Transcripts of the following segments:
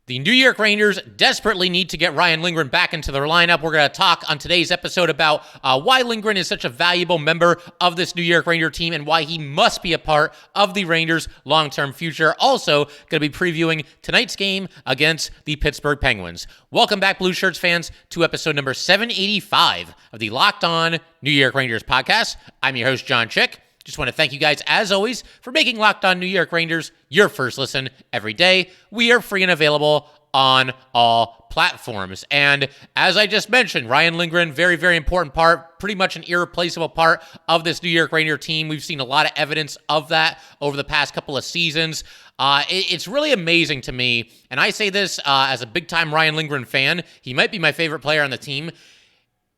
The New York Rangers desperately need to get Ryan Lindgren back into their lineup. We're going to talk on today's episode about why Lindgren is such a valuable member of this New York Ranger team and why he must be a part of the Rangers' long-term future. Also, going to be previewing tonight's game against the Pittsburgh Penguins. Welcome back, Blueshirts fans, to episode number 785 of the Locked On New York Rangers podcast. I'm your host, John Chick. Just want to thank you guys, as always, for making Locked On New York Rangers your first listen every day. We are free and available on all platforms. And as I just mentioned, Ryan Lindgren, very, very important part, pretty much an irreplaceable part of this New York Ranger team. We've seen a lot of evidence of that over the past couple of seasons. It's really amazing to me, and I say this as a big-time Ryan Lindgren fan. He might be my favorite player on the team.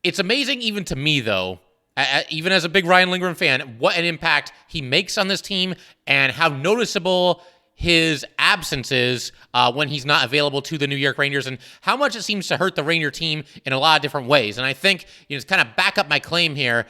It's amazing even to me, though, even as a big Ryan Lindgren fan, what an impact he makes on this team and how noticeable his absence is when he's not available to the New York Rangers, and how much it seems to hurt the Ranger team in a lot of different ways. And I think, to kind of back up my claim here,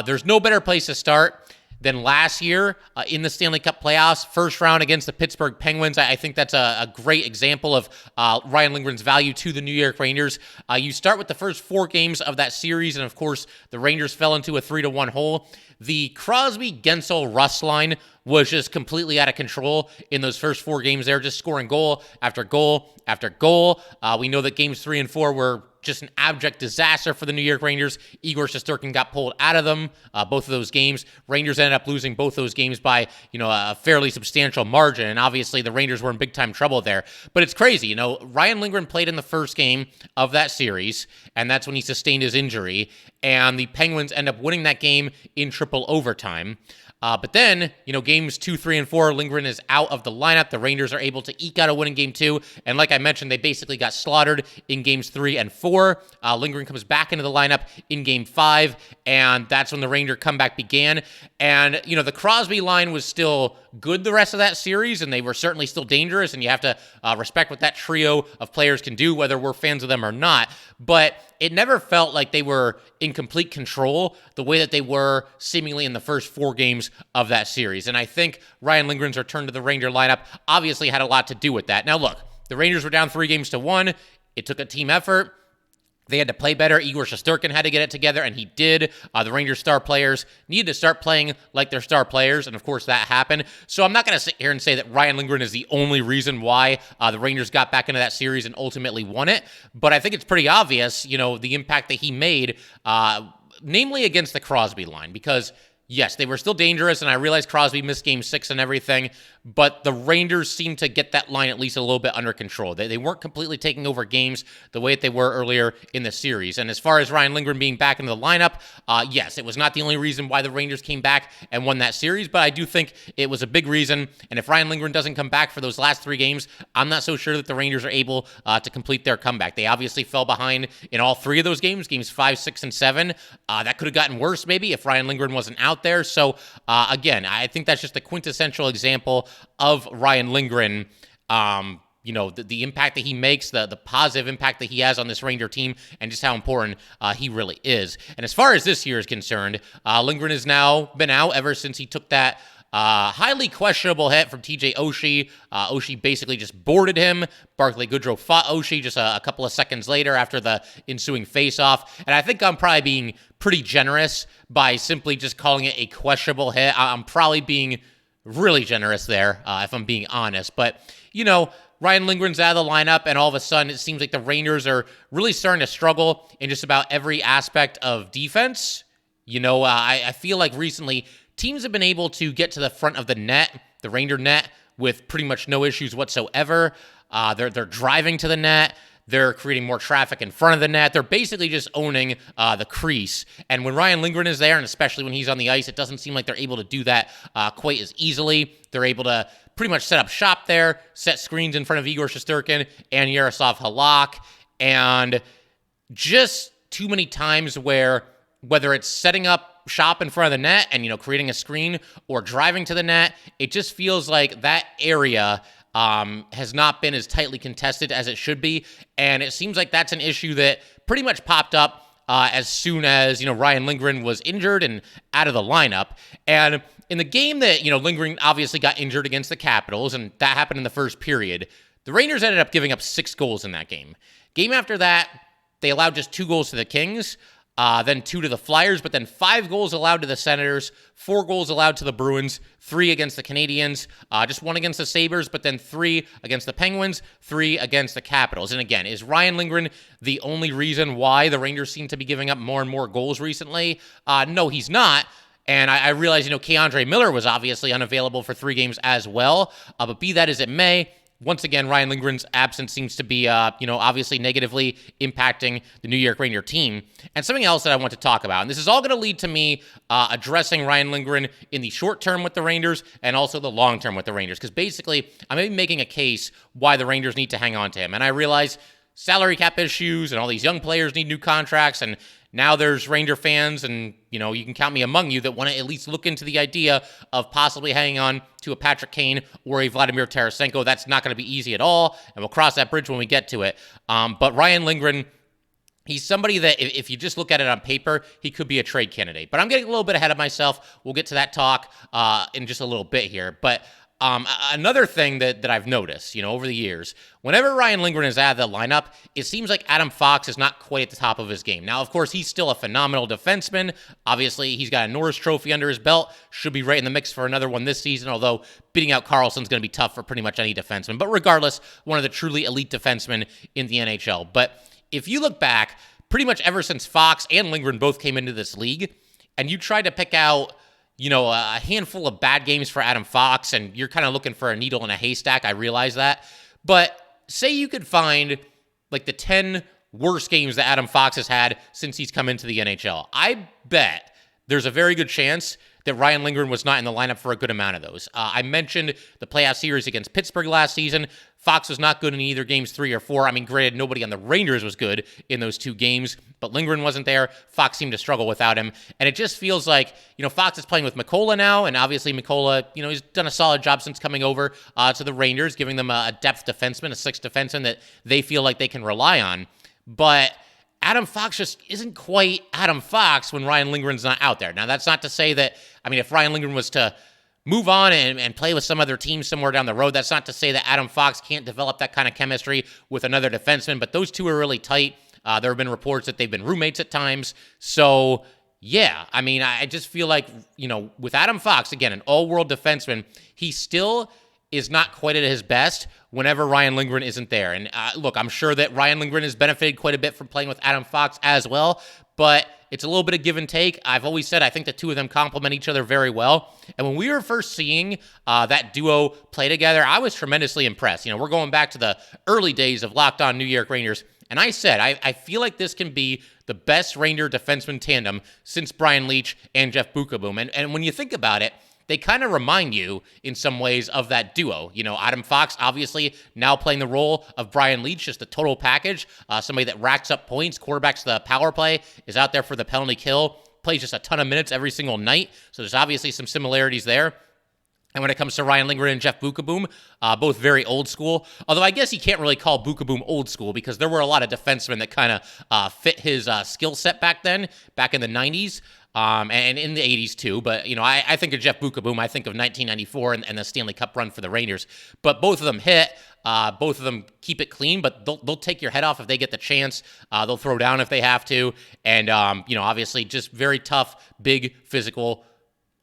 there's no better place to start than last year in the Stanley Cup playoffs, first round against the Pittsburgh Penguins. I think that's a great example of Ryan Lindgren's value to the New York Rangers. You start with the first 4 games of that series, and of course, the Rangers fell into a 3-1 hole. The Crosby, Gensel, Rust line was just completely out of control in those first 4 games there, just scoring goal after goal after goal. We know that games 3 and 4 were just an abject disaster for the New York Rangers. Igor Shesterkin got pulled out of them, both of those games. Rangers ended up losing both those games by, a fairly substantial margin, and obviously the Rangers were in big-time trouble there. But it's crazy, Ryan Lindgren played in the first game of that series, and that's when he sustained his injury, and the Penguins end up winning that game in triple overtime. But then, games 2, 3, and 4, Lindgren is out of the lineup. The Rangers are able to eke out a win in game 2. And like I mentioned, they basically got slaughtered in games 3 and 4. Lindgren comes back into the lineup in game 5, and that's when the Ranger comeback began. And, the Crosby line was still good the rest of that series, and they were certainly still dangerous, and you have to respect what that trio of players can do, whether we're fans of them or not. But it never felt like they were in complete control the way that they were seemingly in the first 4 games of that series. And I think Ryan Lindgren's return to the Ranger lineup obviously had a lot to do with that. Now, look, the Rangers were down 3-1. It took a team effort. They had to play better. Igor Shesterkin had to get it together, and he did. The Rangers' star players needed to start playing like their star players, and of course that happened. So I'm not going to sit here and say that Ryan Lindgren is the only reason why the Rangers got back into that series and ultimately won it. But I think it's pretty obvious, the impact that he made, namely against the Crosby line, because yes, they were still dangerous, and I realize Crosby missed game 6 and everything, but the Rangers seemed to get that line at least a little bit under control. They weren't completely taking over games the way that they were earlier in the series. And as far as Ryan Lindgren being back into the lineup, yes, it was not the only reason why the Rangers came back and won that series, but I do think it was a big reason. And if Ryan Lindgren doesn't come back for those last 3 games, I'm not so sure that the Rangers are able to complete their comeback. They obviously fell behind in all 3 of those games 5, 6, and 7. That could have gotten worse maybe if Ryan Lindgren wasn't out there. So again, I think that's just a quintessential example of Ryan Lindgren, the impact that he makes, the positive impact that he has on this Ranger team, and just how important he really is. And as far as this year is concerned, Lindgren has now been out ever since he took that highly questionable hit from TJ Oshie. Oshie basically just boarded him. Barclay Goodrow fought Oshie just a couple of seconds later after the ensuing face-off. And I think I'm probably being pretty generous by simply just calling it a questionable hit. I'm probably being really generous there, if I'm being honest. But, Ryan Lindgren's out of the lineup, and all of a sudden it seems like the Rangers are really starting to struggle in just about every aspect of defense. I feel like recently teams have been able to get to the front of the net, the Ranger net, with pretty much no issues whatsoever. They're driving to the net. They're creating more traffic in front of the net. They're basically just owning the crease. And when Ryan Lindgren is there, and especially when he's on the ice, it doesn't seem like they're able to do that quite as easily. They're able to pretty much set up shop there, set screens in front of Igor Shesterkin and Yaroslav Halak, and just too many times where, whether it's setting up shop in front of the net and, creating a screen or driving to the net, it just feels like that area has not been as tightly contested as it should be. And it seems like that's an issue that pretty much popped up as soon as, Ryan Lindgren was injured and out of the lineup. And in the game that, Lindgren obviously got injured against the Capitals, and that happened in the first period, The Rangers ended up giving up 6 goals in that game. Game after that, they allowed just 2 goals to the Kings, then 2 to the Flyers, but then 5 goals allowed to the Senators, 4 goals allowed to the Bruins, 3 against the Canadiens, just 1 against the Sabres, but then 3 against the Penguins, 3 against the Capitals. And again, is Ryan Lindgren the only reason why the Rangers seem to be giving up more and more goals recently? No, he's not. And I realize, K'Andre Miller was obviously unavailable for 3 games as well, but be that as it may, once again, Ryan Lindgren's absence seems to be, obviously negatively impacting the New York Ranger team. And something else that I want to talk about, and this is all going to lead to me addressing Ryan Lindgren in the short term with the Rangers and also the long term with the Rangers, because basically I'm maybe making a case why the Rangers need to hang on to him. And I realize salary cap issues and all these young players need new contracts, and now there's Ranger fans, and, you can count me among you, that want to at least look into the idea of possibly hanging on to a Patrick Kane or a Vladimir Tarasenko. That's not going to be easy at all, and we'll cross that bridge when we get to it. But Ryan Lindgren, he's somebody that if you just look at it on paper, he could be a trade candidate. But I'm getting a little bit ahead of myself. We'll get to that talk in just a little bit here. But another thing that I've noticed, over the years, whenever Ryan Lindgren is out of the lineup, it seems like Adam Fox is not quite at the top of his game. Now, of course, he's still a phenomenal defenseman. Obviously, he's got a Norris Trophy under his belt. Should be right in the mix for another one this season, although beating out Karlsson's going to be tough for pretty much any defenseman. But regardless, one of the truly elite defensemen in the NHL. But if you look back, pretty much ever since Fox and Lindgren both came into this league, and you tried to pick out a handful of bad games for Adam Fox, and you're kind of looking for a needle in a haystack. I realize that. But say you could find like the 10 worst games that Adam Fox has had since he's come into the NHL. I bet there's a very good chance that Ryan Lindgren was not in the lineup for a good amount of those. I mentioned the playoff series against Pittsburgh last season. Fox was not good in either games 3 or 4. I mean, granted, nobody on the Rangers was good in those 2 games, but Lindgren wasn't there. Fox seemed to struggle without him. And it just feels like, Fox is playing with Mikkola now, and obviously Mikkola, he's done a solid job since coming over to the Rangers, giving them a depth defenseman, a 6th defenseman that they feel like they can rely on. But Adam Fox just isn't quite Adam Fox when Ryan Lindgren's not out there. Now, that's not to say that, if Ryan Lindgren was to move on and play with some other team somewhere down the road, that's not to say that Adam Fox can't develop that kind of chemistry with another defenseman, but those two are really tight. There have been reports that they've been roommates at times. So, yeah, I just feel like, with Adam Fox, again, an all-world defenseman, he still is not quite at his best whenever Ryan Lindgren isn't there. And look, I'm sure that Ryan Lindgren has benefited quite a bit from playing with Adam Fox as well, but it's a little bit of give and take. I've always said I think the two of them complement each other very well. And when we were first seeing that duo play together, I was tremendously impressed. We're going back to the early days of Locked On New York Rangers, and I said I feel like this can be the best Ranger defenseman tandem since Brian Leetch and Jeff Bukaboom. And when you think about it, they kind of remind you in some ways of that duo. Adam Fox, obviously, now playing the role of Brian Leetch, just a total package. Somebody that racks up points, quarterbacks the power play, is out there for the penalty kill, plays just a ton of minutes every single night. So there's obviously some similarities there. And when it comes to Ryan Lindgren and Jeff Bukaboom, both very old school. Although I guess you can't really call Bukaboom old school because there were a lot of defensemen that kind of fit his skill set back then, back in the 90s. And in the 80s too, but I think of Jeff Bukaboom, I think of 1994 and the Stanley Cup run for the Rangers. But both of them hit, both of them keep it clean, but they'll take your head off if they get the chance. They'll throw down if they have to, and obviously just very tough, big, physical,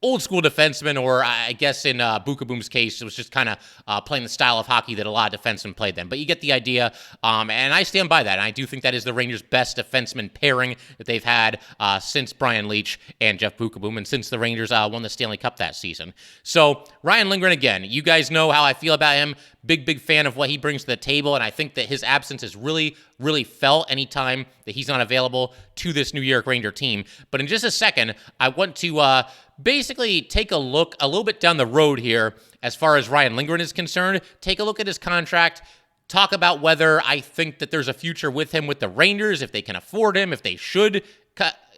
old school defenseman, or I guess in Bukaboom's case, it was just kind of playing the style of hockey that a lot of defensemen played then. But you get the idea, and I stand by that. And I do think that is the Rangers' best defenseman pairing that they've had since Brian Leetch and Jeff Bukaboom, and since the Rangers won the Stanley Cup that season. So Ryan Lindgren, again, you guys know how I feel about him. Big fan of what he brings to the table, and I think that his absence is really felt anytime that he's not available to this New York Ranger team. But in just a second, I want to basically take a look a little bit down the road here as far as Ryan Lindgren is concerned. Take a look at his contract, talk about whether I think that there's a future with him with the Rangers, if they can afford him, if they should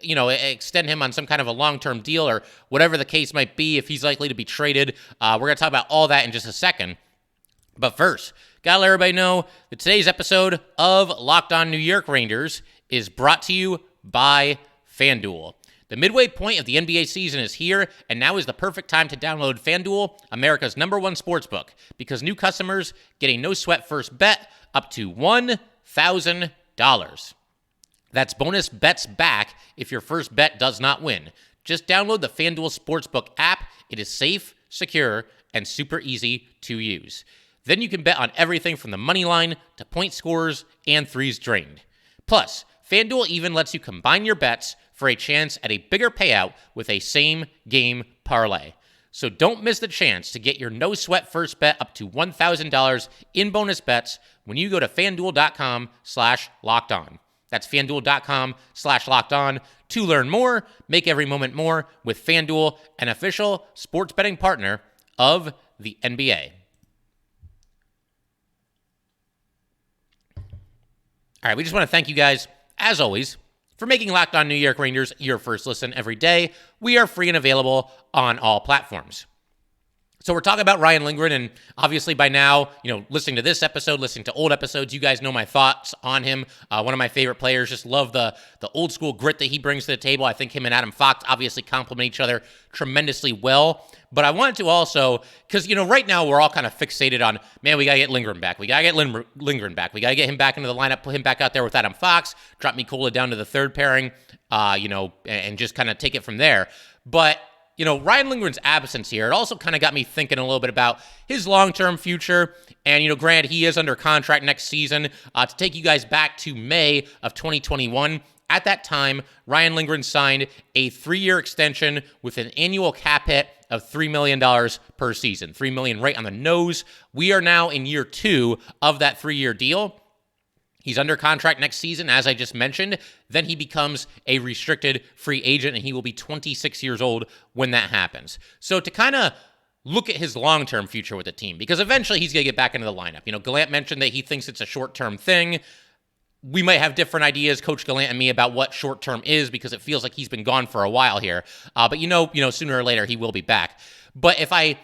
extend him on some kind of a long-term deal, or whatever the case might be, if he's likely to be traded. We're going to talk about all that in just a second. But first, gotta let everybody know that today's episode of Locked On New York Rangers is brought to you by FanDuel. The midway point of the NBA season is here, and now is the perfect time to download FanDuel, America's #1 sportsbook, because new customers get a no-sweat first bet up to $1,000. That's bonus bets back if your first bet does not win. Just download the FanDuel Sportsbook app. It is safe, secure, and super easy to use. Then you can bet on everything from the money line to point scores and threes drained. Plus, FanDuel even lets you combine your bets for a chance at a bigger payout with a same-game parlay. So don't miss the chance to get your no-sweat first bet up to $1,000 in bonus bets when you go to FanDuel.com/LockedOn. That's FanDuel.com/LockedOn to learn more. Make every moment more with FanDuel, an official sports betting partner of the NBA. All right, we just want to thank you guys, as always, for making Locked On New York Rangers your first listen every day. We are free and available on all platforms. So we're talking about Ryan Lindgren, and obviously by now, listening to this episode, listening to old episodes, you guys know my thoughts on him. One of my favorite players. Just love the old school grit that he brings to the table. I think him and Adam Fox obviously complement each other tremendously well. But I wanted to also, because, right now we're all kind of fixated on, man, we got to get Lindgren back. We got to get Lindgren back. We got to get him back into the lineup, put him back out there with Adam Fox, drop Mikola down to the third pairing, and just kind of take it from there. But, Ryan Lindgren's absence here, it also kind of got me thinking a little bit about his long-term future. And, granted, he is under contract next season. To take you guys back to May of 2021, at that time, Ryan Lindgren signed a 3-year extension with an annual cap hit of $3 million per season. $3 million right on the nose. We are now in year 2 of that 3-year deal. He's under contract next season, as I just mentioned. Then he becomes a restricted free agent, and he will be 26 years old when that happens. So to kind of look at his long-term future with the team, because eventually he's going to get back into the lineup. Gallant mentioned that he thinks it's a short-term thing. We might have different ideas, Coach Gallant and me, about what short-term is, because it feels like he's been gone for a while here. But sooner or later he will be back. But if I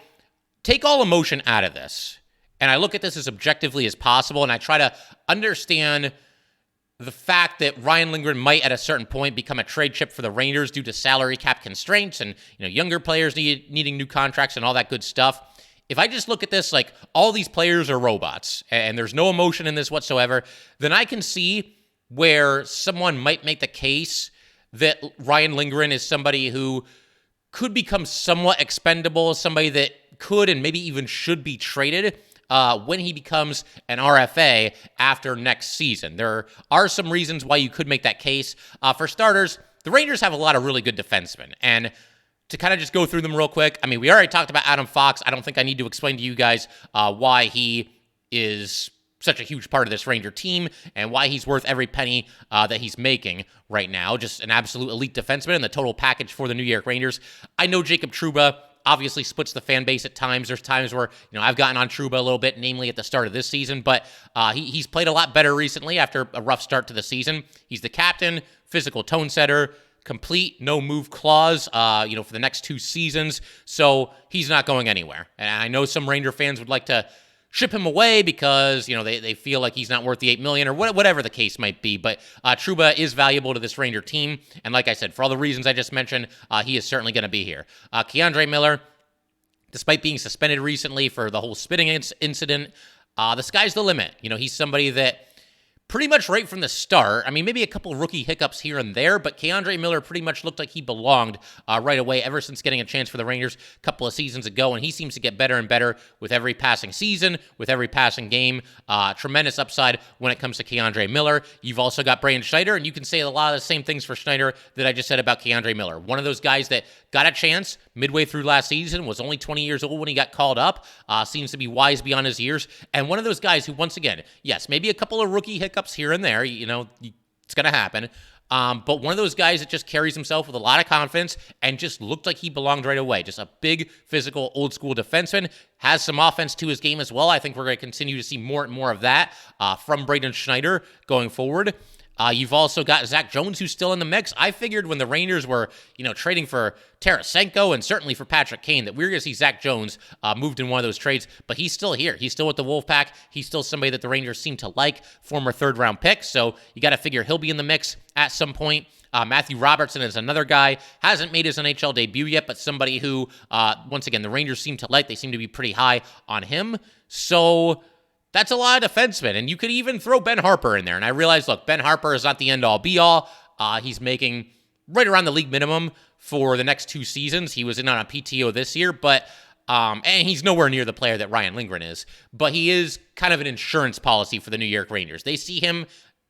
take all emotion out of this, and I look at this as objectively as possible, and I try to understand the fact that Ryan Lindgren might at a certain point become a trade chip for the Rangers due to salary cap constraints and younger players needing new contracts and all that good stuff. If I just look at this like all these players are robots and there's no emotion in this whatsoever, then I can see where someone might make the case that Ryan Lindgren is somebody who could become somewhat expendable, somebody that could and maybe even should be traded when he becomes an RFA after next season. There are some reasons why you could make that case. For starters, the Rangers have a lot of really good defensemen, and to kind of just go through them real quick, I mean, we already talked about Adam Fox. I don't think I need to explain to you guys why he is such a huge part of this Ranger team and why he's worth every penny that he's making right now. Just an absolute elite defenseman and the total package for the New York Rangers. I know Jacob Trouba obviously splits the fan base at times. There's times where, I've gotten on Trouba a little bit, namely at the start of this season, but he's played a lot better recently after a rough start to the season. He's the captain, physical tone setter, complete no-move clause, for the next 2 seasons, so he's not going anywhere. And I know some Ranger fans would like to ship him away because, they feel like he's not worth the $8 million or whatever the case might be. But Trouba is valuable to this Ranger team. And like I said, for all the reasons I just mentioned, he is certainly going to be here. Keandre Miller, despite being suspended recently for the whole spitting incident, the sky's the limit. He's somebody that pretty much right from the start, I mean, maybe a couple rookie hiccups here and there, but Keandre Miller pretty much looked like he belonged right away ever since getting a chance for the Rangers a couple of seasons ago, and he seems to get better and better with every passing season, with every passing game. Tremendous upside when it comes to Keandre Miller. You've also got Braden Schneider, and you can say a lot of the same things for Schneider that I just said about Keandre Miller. One of those guys that got a chance midway through last season, was only 20 years old when he got called up, seems to be wise beyond his years, and one of those guys who, once again, yes, maybe a couple of rookie hiccups here and there, it's going to happen, but one of those guys that just carries himself with a lot of confidence and just looked like he belonged right away. Just a big, physical, old-school defenseman, has some offense to his game as well. I think we're going to continue to see more and more of that from Braden Schneider going forward. You've also got Zach Jones, who's still in the mix. I figured when the Rangers were, trading for Tarasenko and certainly for Patrick Kane that we were going to see Zach Jones moved in one of those trades, but he's still here. He's still with the Wolfpack. He's still somebody that the Rangers seem to like, former third-round pick, so you got to figure he'll be in the mix at some point. Matthew Robertson is another guy, hasn't made his NHL debut yet, but somebody who, once again, the Rangers seem to like. They seem to be pretty high on him. So that's a lot of defensemen, and you could even throw Ben Harpur in there. And I realize, look, Ben Harpur is not the end-all, be-all. He's making right around the league minimum for the next 2 seasons. He was in on a PTO this year, but and he's nowhere near the player that Ryan Lindgren is, but he is kind of an insurance policy for the New York Rangers. They see him,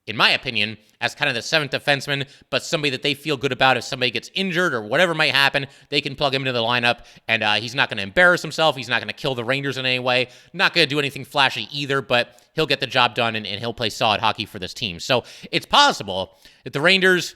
in my opinion, as kind of the 7th defenseman, but somebody that they feel good about. If somebody gets injured or whatever might happen, they can plug him into the lineup, and he's not going to embarrass himself. He's not going to kill the Rangers in any way. Not going to do anything flashy either, but he'll get the job done, and he'll play solid hockey for this team. So it's possible that the Rangers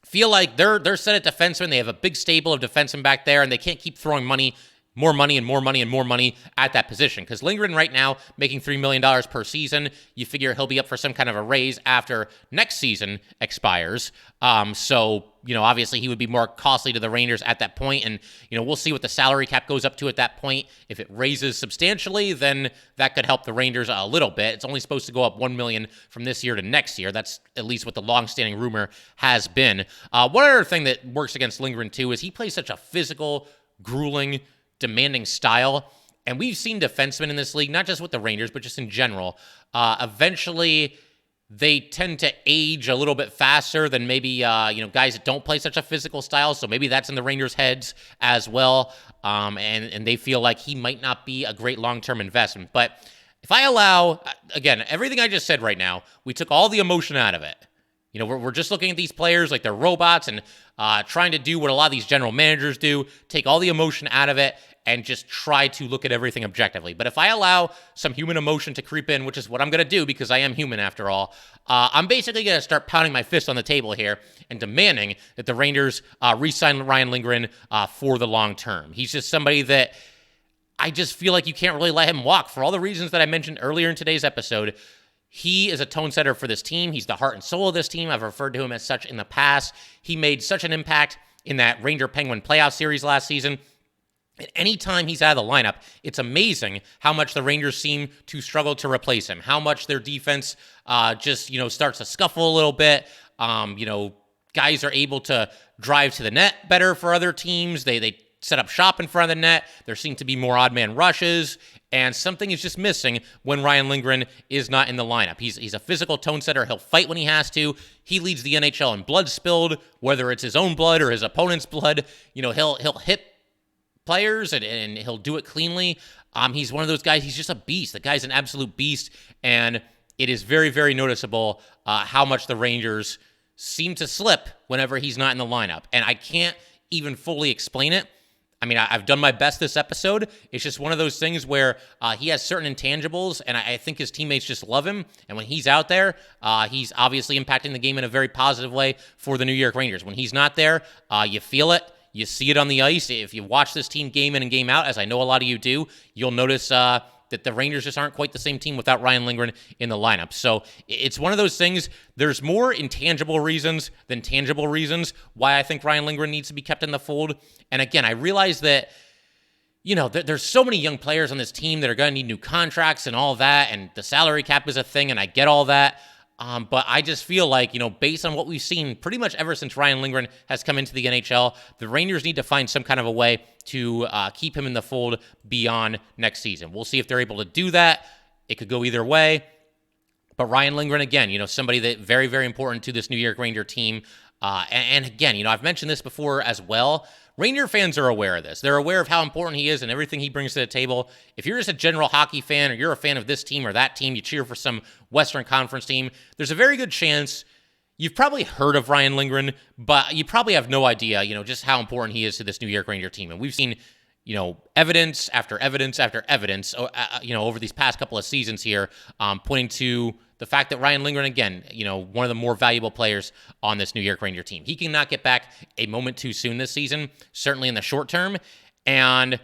feel like they're set at defenseman. They have a big stable of defensemen back there, and they can't keep throwing more money and more money and more money at that position. Because Lindgren right now making $3 million per season. You figure he'll be up for some kind of a raise after next season expires. So, obviously he would be more costly to the Rangers at that point. And, we'll see what the salary cap goes up to at that point. If it raises substantially, then that could help the Rangers a little bit. It's only supposed to go up $1 million from this year to next year. That's at least what the longstanding rumor has been. One other thing that works against Lindgren too is he plays such a physical, grueling, demanding style. And we've seen defensemen in this league, not just with the Rangers, but just in general. Eventually, they tend to age a little bit faster than maybe, guys that don't play such a physical style. So maybe that's in the Rangers' heads as well. And they feel like he might not be a great long-term investment. But if I allow, again, everything I just said right now, we took all the emotion out of it. We're just looking at these players like they're robots and trying to do what a lot of these general managers do, take all the emotion out of it and just try to look at everything objectively. But if I allow some human emotion to creep in, which is what I'm going to do because I am human after all, I'm basically going to start pounding my fist on the table here and demanding that the Rangers re-sign Ryan Lindgren for the long term. He's just somebody that I just feel like you can't really let him walk for all the reasons that I mentioned earlier in today's episode. He is a tone setter for this team. He's the heart and soul of this team. I've referred to him as such in the past. He made such an impact in that Ranger-Penguin playoff series last season. And anytime he's out of the lineup, it's amazing how much the Rangers seem to struggle to replace him, how much their defense just starts to scuffle a little bit. Guys are able to drive to the net better for other teams. They set up shop in front of the net. There seem to be more odd man rushes, and something is just missing when Ryan Lindgren is not in the lineup. He's a physical tone setter. He'll fight when he has to. He leads the NHL in blood spilled, whether it's his own blood or his opponent's blood. He'll hit players and he'll do it cleanly. He's one of those guys. He's just a beast. The guy's an absolute beast, and it is very, very noticeable how much the Rangers seem to slip whenever he's not in the lineup, and I can't even fully explain it. I mean, I've done my best this episode. It's just one of those things where he has certain intangibles, and I think his teammates just love him. And when he's out there, he's obviously impacting the game in a very positive way for the New York Rangers. When he's not there, you feel it. You see it on the ice. If you watch this team game in and game out, as I know a lot of you do, you'll notice that the Rangers just aren't quite the same team without Ryan Lindgren in the lineup. So it's one of those things. There's more intangible reasons than tangible reasons why I think Ryan Lindgren needs to be kept in the fold. And again, I realize that, there's so many young players on this team that are going to need new contracts and all that, and the salary cap is a thing, and I get all that. But I just feel like, based on what we've seen pretty much ever since Ryan Lindgren has come into the NHL, the Rangers need to find some kind of a way to keep him in the fold beyond next season. We'll see if they're able to do that. It could go either way. But Ryan Lindgren, again, somebody that very, very important to this New York Ranger team. And again, I've mentioned this before as well. Ranger fans are aware of this. They're aware of how important he is and everything he brings to the table. If you're just a general hockey fan or you're a fan of this team or that team, you cheer for some Western Conference team, there's a very good chance you've probably heard of Ryan Lindgren, but you probably have no idea, just how important he is to this New York Ranger team. And we've seen, evidence after evidence after evidence, over these past couple of seasons here, pointing to the fact that Ryan Lindgren, again, one of the more valuable players on this New York Ranger team. He cannot get back a moment too soon this season, certainly in the short term. And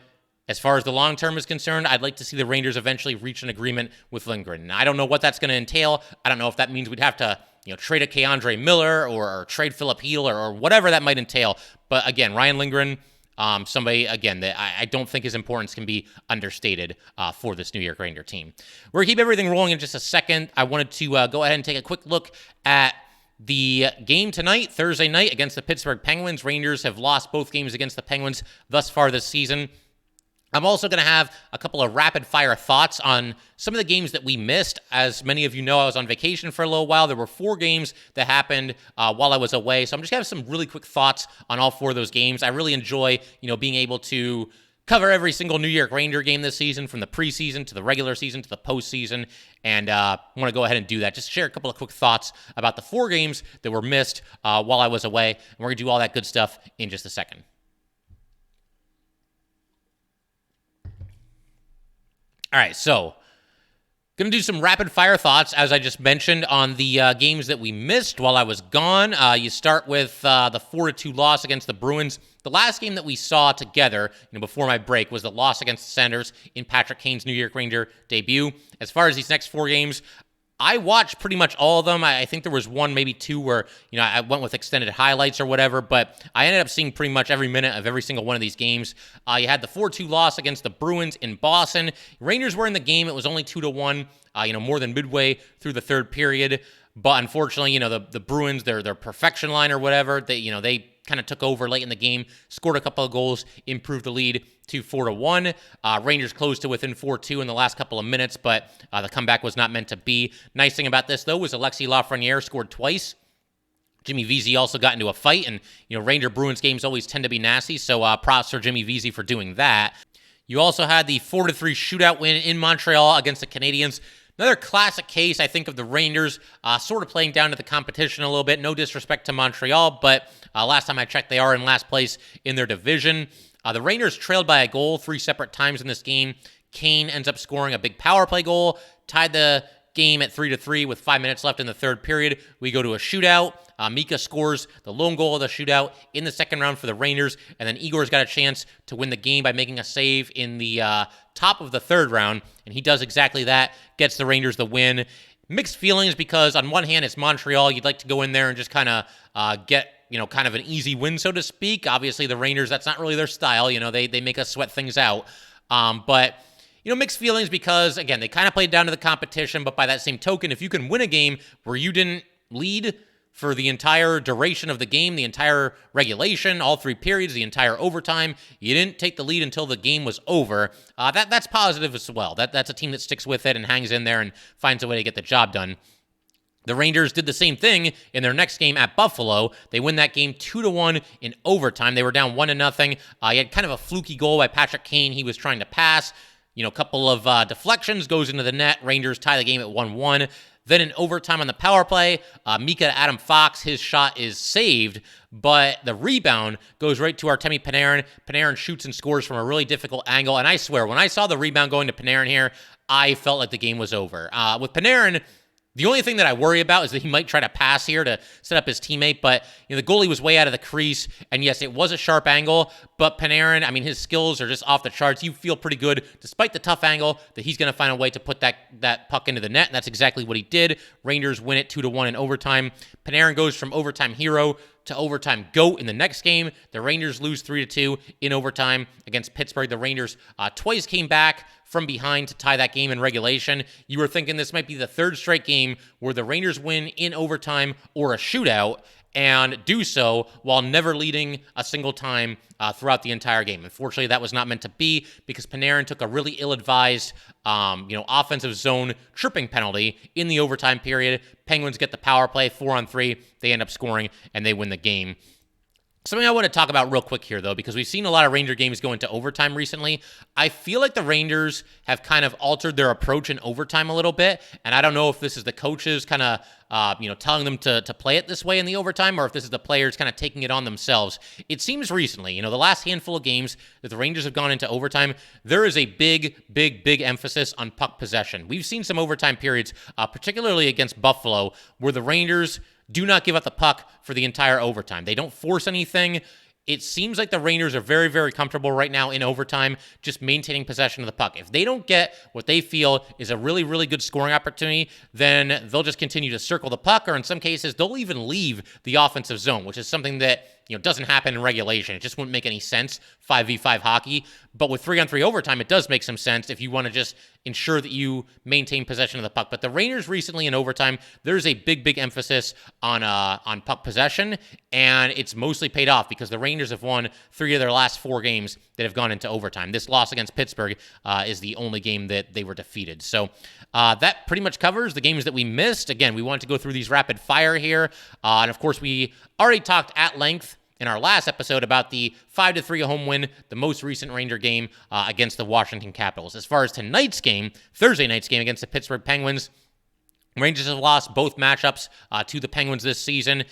as far as the long term is concerned, I'd like to see the Rangers eventually reach an agreement with Lindgren. And I don't know what that's going to entail. I don't know if that means we'd have to, trade a Keandre Miller or trade Philip Heel or whatever that might entail. But again, Ryan Lindgren, somebody, again, that I don't think his importance can be understated for this New York Ranger team. We're going to keep everything rolling in just a second. I wanted to go ahead and take a quick look at The game tonight, Thursday night, against the Pittsburgh Penguins. Rangers have lost both games against the Penguins thus far this season. I'm also going to have a couple of rapid-fire thoughts on some of the games that we missed. As many of you know, I was on vacation for a little while. There were 4 games that happened while I was away, so I'm just going to have some really quick thoughts on all 4 of those games. I really enjoy, being able to cover every single New York Ranger game this season, from the preseason to the regular season to the postseason, and I want to go ahead and do that. Just share a couple of quick thoughts about the 4 games that were missed while I was away, and we're going to do all that good stuff in just a second. All right, so going to do some rapid-fire thoughts, as I just mentioned, on the games that we missed while I was gone. You start with the 4-2 loss against the Bruins. The last game that we saw together, before my break, was the loss against the Senators in Patrick Kane's New York Ranger debut. As far as these next 4 games, I watched pretty much all of them. I think there was 1, maybe 2 where, I went with extended highlights or whatever, but I ended up seeing pretty much every minute of every single one of these games. You had the 4-2 loss against the Bruins in Boston. Rangers were in the game. It was only 2-1, more than midway through the third period. But unfortunately, the Bruins, their perfection line or whatever, they kind of took over late in the game, scored a couple of goals, improved the lead to 4-1. Rangers closed to within 4-2 in the last couple of minutes, but the comeback was not meant to be. Nice thing about this, though, was Alexis Lafreniere scored twice. Jimmy Vesey also got into a fight, and Ranger-Bruins games always tend to be nasty, so props for Jimmy Vesey for doing that. You also had the 4-3 shootout win in Montreal against the Canadiens. Another classic case, I think, of the Rangers sort of playing down to the competition a little bit. No disrespect to Montreal, but last time I checked, they are in last place in their division. The Rangers trailed by a goal 3 separate times in this game. Kane ends up scoring a big power play goal, tied the game at 3-3 with 5 minutes left in the third period. We go to a shootout. Mika scores the lone goal of the shootout in the second round for the Rangers, and then Igor's got a chance to win the game by making a save in the top of the third round, and he does exactly that, gets the Rangers the win. Mixed feelings because on one hand, it's Montreal. You'd like to go in there and just kind of get kind of an easy win, so to speak. Obviously, the Rangers, that's not really their style. They make us sweat things out. But mixed feelings because, again, they kind of played down to the competition, but by that same token, if you can win a game where you didn't lead for the entire duration of the game, the entire regulation, all 3 periods, the entire overtime, you didn't take the lead until the game was over, that's positive as well. That's a team that sticks with it and hangs in there and finds a way to get the job done. The Rangers did the same thing in their next game at Buffalo. They win that game 2-1 in overtime. They were down 1-0. You had kind of a fluky goal by Patrick Kane. He was trying to pass. A couple of deflections, goes into the net. Rangers tie the game at 1-1. Then in overtime on the power play, Mika Adam Fox, his shot is saved, but the rebound goes right to Artemi Panarin. Panarin shoots and scores from a really difficult angle, and I swear, when I saw the rebound going to Panarin here, I felt like the game was over. With Panarin, the only thing that I worry about is that he might try to pass here to set up his teammate, but the goalie was way out of the crease, and yes, it was a sharp angle, but Panarin, his skills are just off the charts. You feel pretty good, despite the tough angle, that he's going to find a way to put that puck into the net, and that's exactly what he did. Rangers win it 2-1 in overtime. Panarin goes from overtime hero to overtime GOAT in the next game. The Rangers lose 3-2 in overtime against Pittsburgh. The Rangers twice came back from behind to tie that game in regulation. You were thinking this might be the 3rd straight game where the Rangers win in overtime or a shootout, and do so while never leading a single time throughout the entire game. Unfortunately, that was not meant to be because Panarin took a really ill-advised, offensive zone tripping penalty in the overtime period. Penguins get the power play, 4-on-3. They end up scoring, and they win the game. Something I want to talk about real quick here, though, because we've seen a lot of Ranger games go into overtime recently. I feel like the Rangers have kind of altered their approach in overtime a little bit, and I don't know if this is the coaches kind of, telling them to play it this way in the overtime, or if this is the players kind of taking it on themselves. It seems recently, the last handful of games that the Rangers have gone into overtime, there is a big emphasis on puck possession. We've seen some overtime periods, particularly against Buffalo, where the Rangers do not give up the puck for the entire overtime. They don't force anything. It seems like the Rangers are very, very comfortable right now in overtime, just maintaining possession of the puck. If they don't get what they feel is a really, really good scoring opportunity, then they'll just continue to circle the puck, or in some cases, they'll even leave the offensive zone, which is something that doesn't happen in regulation. It just wouldn't make any sense, 5v5 hockey. But with 3-on-3 overtime, it does make some sense if you want to just ensure that you maintain possession of the puck. But the Rangers recently in overtime, there's a big emphasis on puck possession, and it's mostly paid off because the Rangers have won 3 of their last 4 games that have gone into overtime. This loss against Pittsburgh is the only game that they were defeated. So that pretty much covers the games that we missed. Again, we wanted to go through these rapid fire here. And of course, we already talked at length in our last episode about the 5-3 home win, the most recent Ranger game against the Washington Capitals. As far as tonight's game, Thursday night's game against the Pittsburgh Penguins, Rangers have lost both matchups to the Penguins this season.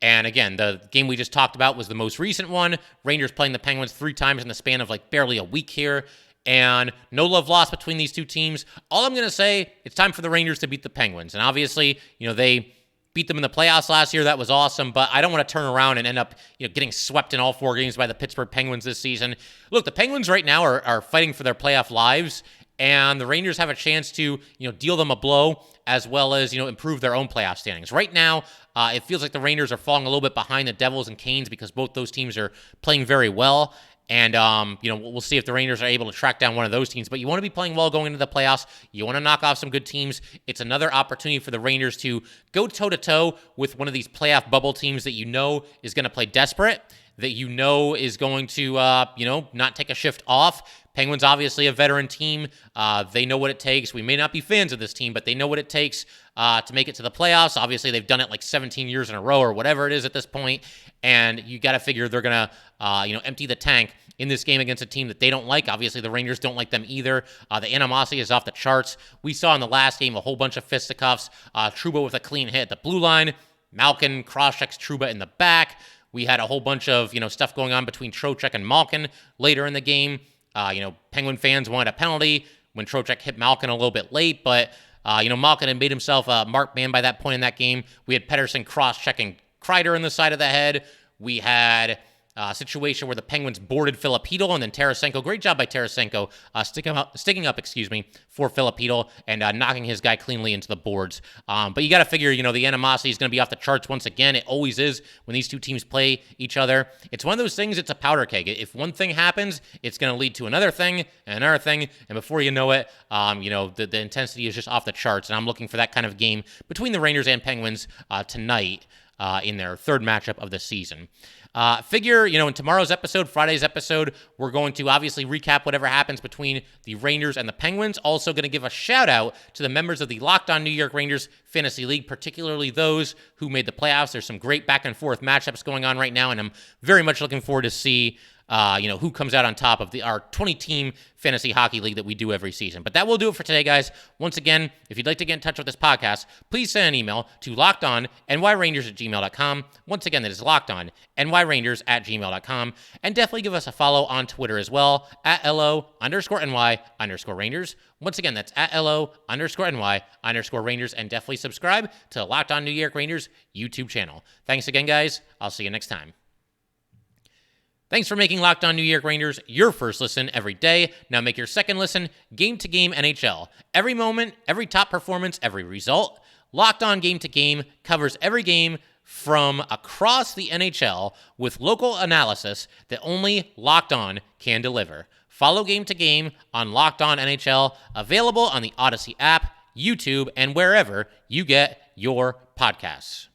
And again, the game we just talked about was the most recent one. Rangers playing the Penguins 3 times in the span of barely a week here. And no love lost between these two teams. All I'm going to say, it's time for the Rangers to beat the Penguins. And obviously, they beat them in the playoffs last year. That was awesome. But I don't want to turn around and end up getting swept in all 4 games by the Pittsburgh Penguins this season. Look, the Penguins right now are fighting for their playoff lives. And the Rangers have a chance to, deal them a blow as well as, improve their own playoff standings. Right now, it feels like the Rangers are falling a little bit behind the Devils and Canes because both those teams are playing very well. And, we'll see if the Rangers are able to track down one of those teams. But you want to be playing well going into the playoffs. You want to knock off some good teams. It's another opportunity for the Rangers to go toe-to-toe with one of these playoff bubble teams that is going to play desperate, that is going to, not take a shift off. Penguins, obviously a veteran team. They know what it takes. We may not be fans of this team, but they know what it takes to make it to the playoffs. Obviously, they've done it 17 years in a row or whatever it is at this point. And you got to figure they're going to, empty the tank in this game against a team that they don't like. Obviously, the Rangers don't like them either. The animosity is off the charts. We saw in the last game a whole bunch of fisticuffs. Trouba with a clean hit at the blue line. Malkin cross-checks Trouba in the back. We had a whole bunch of, stuff going on between Trocheck and Malkin later in the game. Penguin fans wanted a penalty when Trocheck hit Malkin a little bit late, but, Malkin had made himself a marked man by that point in that game. We had Pettersson cross-checking Kreider in the side of the head. We had a situation where the Penguins boarded Filipino and then Tarasenko. Great job by Tarasenko sticking up, for Filipino and knocking his guy cleanly into the boards. But you got to figure, the animosity is going to be off the charts once again. It always is when these two teams play each other. It's one of those things, it's a powder keg. If one thing happens, it's going to lead to another thing and another thing. And before you know it, the intensity is just off the charts. And I'm looking for that kind of game between the Rangers and Penguins tonight in their 3rd matchup of the season. In tomorrow's episode, Friday's episode, we're going to obviously recap whatever happens between the Rangers and the Penguins. Also going to give a shout out to the members of the Locked On New York Rangers Fantasy League, particularly those who made the playoffs. There's some great back and forth matchups going on right now, and I'm very much looking forward to see who comes out on top of our 20-team fantasy hockey league that we do every season. But that will do it for today, guys. Once again, if you'd like to get in touch with this podcast, please send an email to lockedonnyrangers@gmail.com. Once again, that is lockedonnyrangers@gmail.com. And definitely give us a follow on Twitter as well, at @LO_NY_Rangers. Once again, that's at @LO_NY_Rangers. And definitely subscribe to the Locked On New York Rangers YouTube channel. Thanks again, guys. I'll see you next time. Thanks for making Locked On New York Rangers your first listen every day. Now make your second listen Game to Game NHL. Every moment, every top performance, every result. Locked On Game to Game covers every game from across the NHL with local analysis that only Locked On can deliver. Follow Game to Game on Locked On NHL, available on the Odyssey app, YouTube, and wherever you get your podcasts.